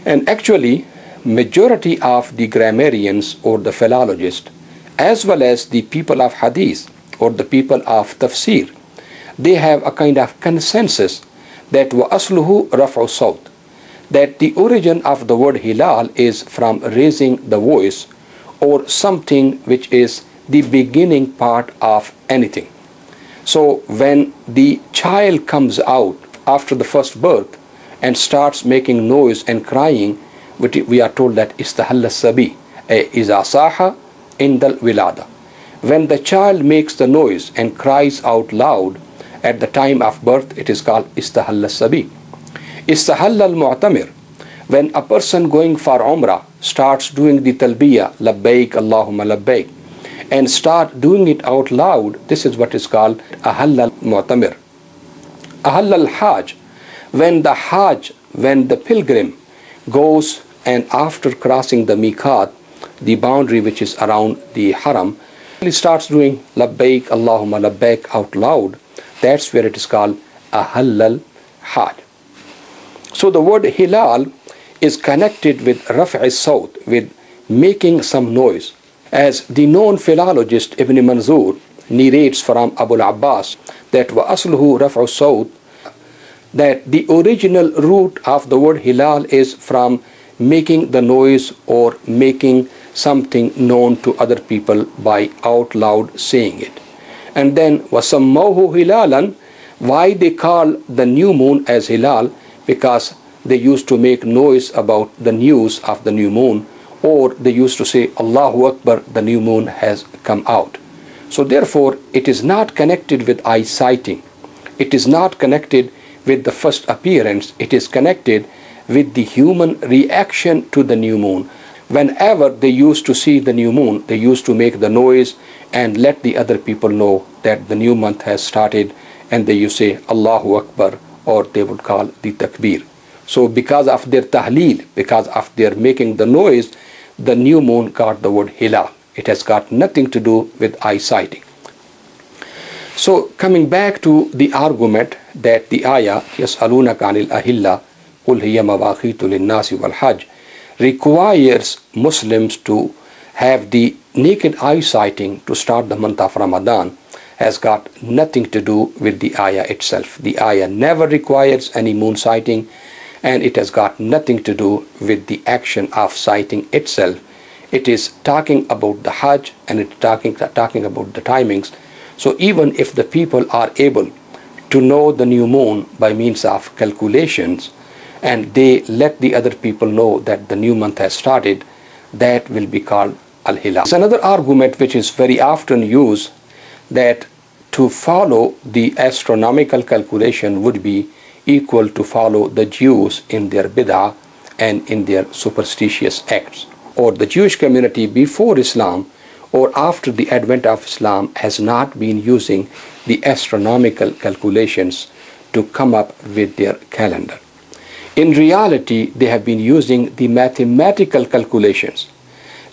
And actually, majority of the grammarians or the philologists, as well as the people of hadith or the people of tafsir, they have a kind of consensus that وَأَصْلُهُ رَفْعُ الصَّوْتِ, that the origin of the word hilal is from raising the voice or something which is the beginning part of anything. So when the child comes out after the first birth and starts making noise and crying, we are told that istahalla sabi iza saha indal wilada. When the child makes the noise and cries out loud at the time of birth, it is called istahalla sabi. Istahalla al-mu'tamir, when a person going for umrah starts doing the talbiyah, labbaik Allahumma labbaik, and start doing it out loud, this is what is called ahalla al-mu'tamir. Ahalla al-hajj, when the pilgrim goes and after crossing the miqat, the boundary which is around the haram, he starts doing labbaik Allahumma labbaik out loud, that's where it is called ahalla al-hajj. So the word hilal is connected with raf' al-sawt, with making some noise. As the known philologist Ibn Manzur narrates from Abu al-Abbas that وَأَصْلُهُ رَفْعُ الصَّوْتِ, that the original root of the word hilal is from making the noise or making something known to other people by out loud saying it. And then وَسَمَّوْهُ hilalan, why they call the new moon as hilal? Because they used to make noise about the news of the new moon, or they used to say Allahu Akbar, the new moon has come out. So therefore it is not connected with eye sighting, it is not connected with the first appearance, it is connected with the human reaction to the new moon. Whenever they used to see the new moon, they used to make the noise and let the other people know that the new month has started, and they used to say Allahu Akbar, or they would call the takbir. So because of their tahleel, because of their making the noise, the new moon got the word hilal. It has got nothing to do with eye sighting. So coming back to the argument that the ayah يَسْأَلُونَكَ عَنِ الْأَهِلَّةِ قُلْ هِيَ مَوَاقِيتُ لِلنَّاسِ وَالْحَجِّ requires Muslims to have the naked eye sighting to start the month of Ramadan has got nothing to do with the ayah itself. The ayah never requires any moon sighting, and it has got nothing to do with the action of sighting itself. It is talking about the Hajj, and it's talking about the timings. So even if the people are able to know the new moon by means of calculations, and they let the other people know that the new month has started, that will be called al-hilal. It's another argument which is very often used, that to follow the astronomical calculation would be equal to follow the Jews in their bid'ah and in their superstitious acts. Or the Jewish community before Islam or after the advent of Islam has not been using the astronomical calculations to come up with their calendar. In reality, they have been using the mathematical calculations,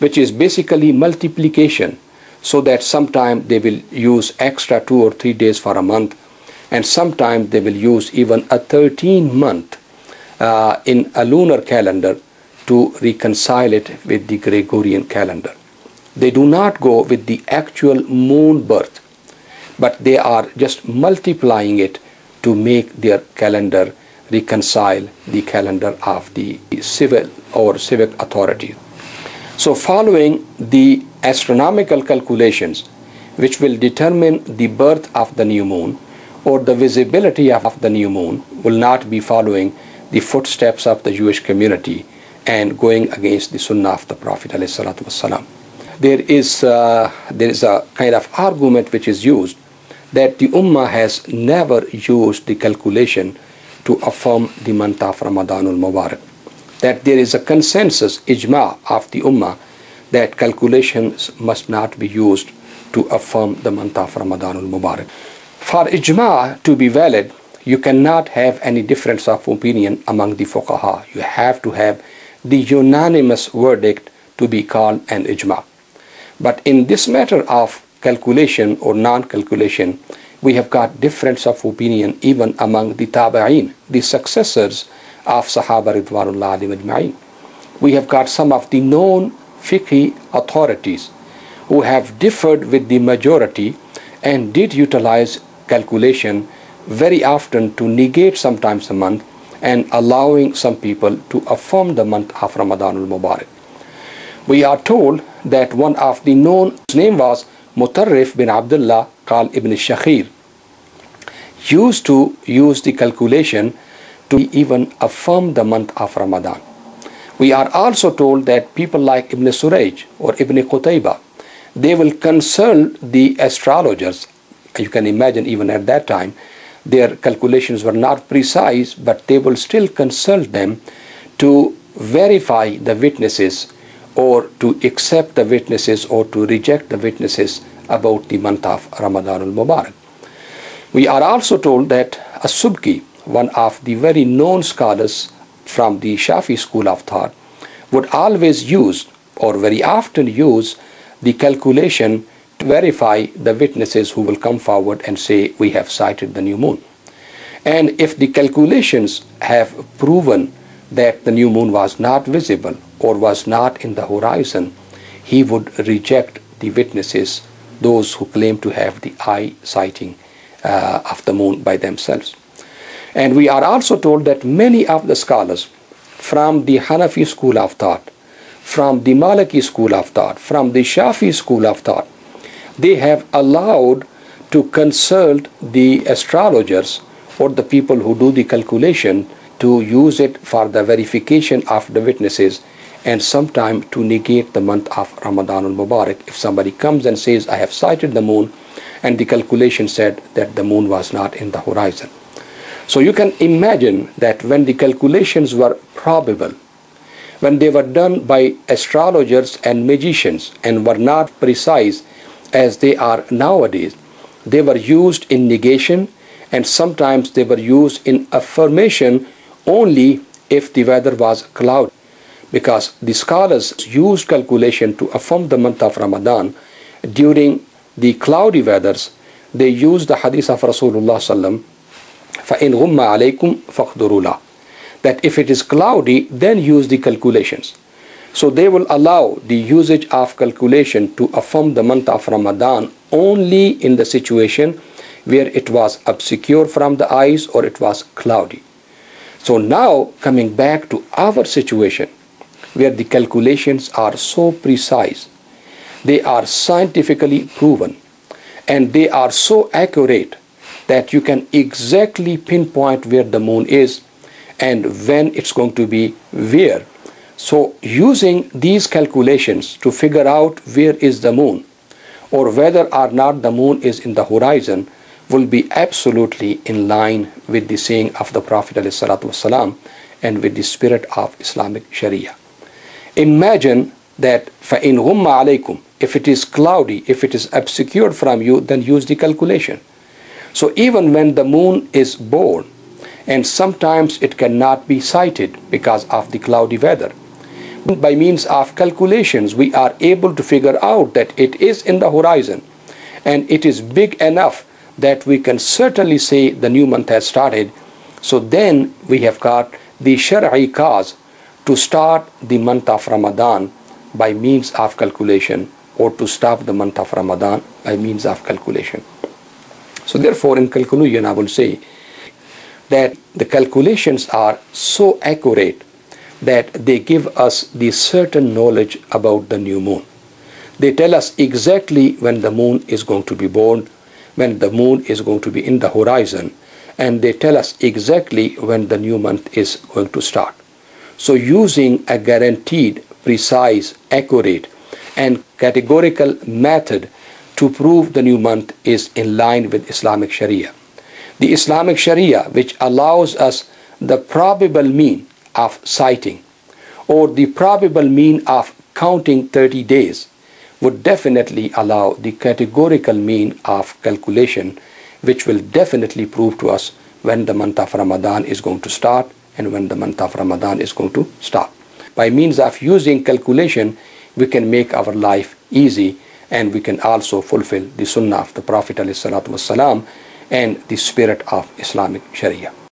which is basically multiplication, so that sometime they will use extra 2 or 3 days for a month, and sometimes they will use even a 13-month in a lunar calendar to reconcile it with the Gregorian calendar. They do not go with the actual moon birth, but they are just multiplying it to make their calendar reconcile the calendar of the civil or civic authority. So following the astronomical calculations, which will determine the birth of the new moon or the visibility of the new moon, will not be following the footsteps of the Jewish community and going against the Sunnah of the Prophet ﷺ. There is a kind of argument which is used that the Ummah has never used the calculation to affirm the month of Ramadanul Mubarak. That there is a consensus, ijma of the Ummah, that calculations must not be used to affirm the month of Ramadanul Mubarak. For ijma to be valid, you cannot have any difference of opinion among the fuqaha. You have to have the unanimous verdict to be called an ijma. But in this matter of calculation or non-calculation, we have got difference of opinion even among the tabi'een, the successors of Sahaba Ridwanullah alayhim ajma'in. We have got some of the known fiqh authorities who have differed with the majority and did utilize calculation very often to negate sometimes a month and allowing some people to affirm the month of Ramadan al-Mubarak. We are told that one of the known, his name was Mutarrif bin Abdullah Qal ibn Shakhir, used to use the calculation to even affirm the month of Ramadan. We are also told that people like Ibn Suraj or Ibn Qutayba, they will consult the astrologers. You can imagine even at that time, their calculations were not precise, but they will still consult them to verify the witnesses or to accept the witnesses or to reject the witnesses about the month of Ramadan al-Mubarak. We are also told that As-Subki, one of the very known scholars from the Shafi school of thought, would always use or very often use the calculation to verify the witnesses who will come forward and say, we have sighted the new moon. And if the calculations have proven that the new moon was not visible or was not in the horizon, he would reject the witnesses, those who claim to have the eye sighting of the moon by themselves. And we are also told that many of the scholars from the Hanafi school of thought, from the Maliki school of thought, from the Shafi school of thought, they have allowed to consult the astrologers or the people who do the calculation to use it for the verification of the witnesses and sometime to negate the month of Ramadan al-Mubarak. If somebody comes and says, I have sighted the moon, and the calculation said that the moon was not in the horizon. So you can imagine that when the calculations were probable, when they were done by astrologers and magicians and were not precise as they are nowadays, they were used in negation and sometimes they were used in affirmation only if the weather was cloudy. Because the scholars used calculation to affirm the month of Ramadan during the cloudy weathers. They used the hadith of Rasulullah sallam, فَإِنْ غُمَّ عَلَيْكُمْ فَاقْدُرُوا لَهُ, that if it is cloudy, then use the calculations. So they will allow the usage of calculation to affirm the month of Ramadan only in the situation where it was obscure from the eyes or it was cloudy. So now coming back to our situation where the calculations are so precise, they are scientifically proven and they are so accurate that you can exactly pinpoint where the moon is and when it's going to be where. So using these calculations to figure out where is the moon or whether or not the moon is in the horizon will be absolutely in line with the saying of the Prophet ﷺ and with the spirit of Islamic Sharia. Imagine that فَإِنْ غُمَّ عَلَيْكُمْ, if it is cloudy, if it is obscured from you, then use the calculation. So even when the moon is born, and sometimes it cannot be sighted because of the cloudy weather, by means of calculations we are able to figure out that it is in the horizon and it is big enough that we can certainly say the new month has started. So then we have got the Shar'i cause to start the month of Ramadan by means of calculation or to stop the month of Ramadan by means of calculation. So therefore in conclusion I will say that the calculations are so accurate that they give us the certain knowledge about the new moon. They tell us exactly when the moon is going to be born, when the moon is going to be in the horizon, and they tell us exactly when the new month is going to start. So using a guaranteed, precise, accurate and categorical method to prove the new month is in line with Islamic Sharia. The Islamic Sharia, which allows us the probable mean of sighting or the probable mean of counting 30 days, would definitely allow the categorical mean of calculation, which will definitely prove to us when the month of Ramadan is going to start and when the month of Ramadan is going to stop. By means of using calculation, we can make our life easy and we can also fulfill the sunnah of the Prophet ﷺ and the spirit of Islamic Sharia.